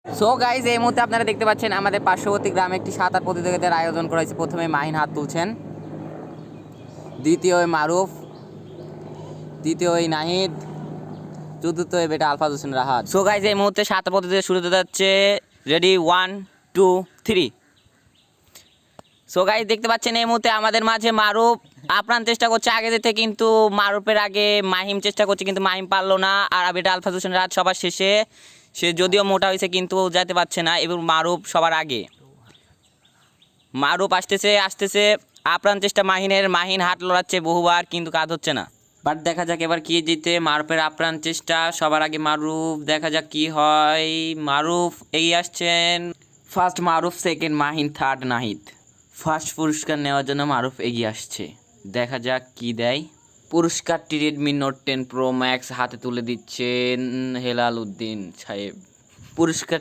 So guys এই মুহূর্তে আপনারা দেখতে পাচ্ছেন আমাদের পার্শ্ববর্তী গ্রামে একটি সাঁতার প্রতিযোগিতার আয়োজন করা হয়েছে। প্রথমে মাহিন হাত তুলছেন, দ্বিতীয় মারুফ, তৃতীয় নাহিদ, চতুর্থ বেটা আলফাজ হোসেন রাহাত। সো গাইজ এই মুহূর্তে সাঁতার প্রতিযোগিতা শুরু হতে যাচ্ছে। রেডি 1 2 3। সো গাইজ দেখতে পাচ্ছেন এই মুহূর্তে আমাদের মাঝে মারুফ আপ্রাণ চেষ্টা করছে আগে যেতে, কিন্তু মারুফের আগে মাহিম চেষ্টা করছে, কিন্তু মাহিম পারলো না। আর বেটা আলফাজ হোসেন রাহাত সবার শেষে, সে যদিও মোটা হয়েছে কিন্তু যেতে পারছে না। এবং মারুফ সবার আগে, মারুফ আসতেছে আপ্রাণ চেষ্টা মাহিনের। মাহিন হাত লড়াচ্ছে বহুবার কিন্তু কাজ হচ্ছে না। বাট দেখা যাক এবার কি জিতে। মারুফের আপ্রাণ চেষ্টা, সবার আগে মারুফ, দেখা যাক কি হয়। মারুফ এগিয়ে আসছেন। First Maruf, second Mahin, third Nahid. ফার্স্ট পুরস্কার নেওয়ার জন্য মারুফ এগিয়ে আসছে, দেখা যাক কি দেয়। পুরস্কারটি রেডমি নোট 10 প্রো ম্যাক্স হাতে তুলে দিচ্ছেন হেলাল উদ্দিন সাহেব। পুরস্কার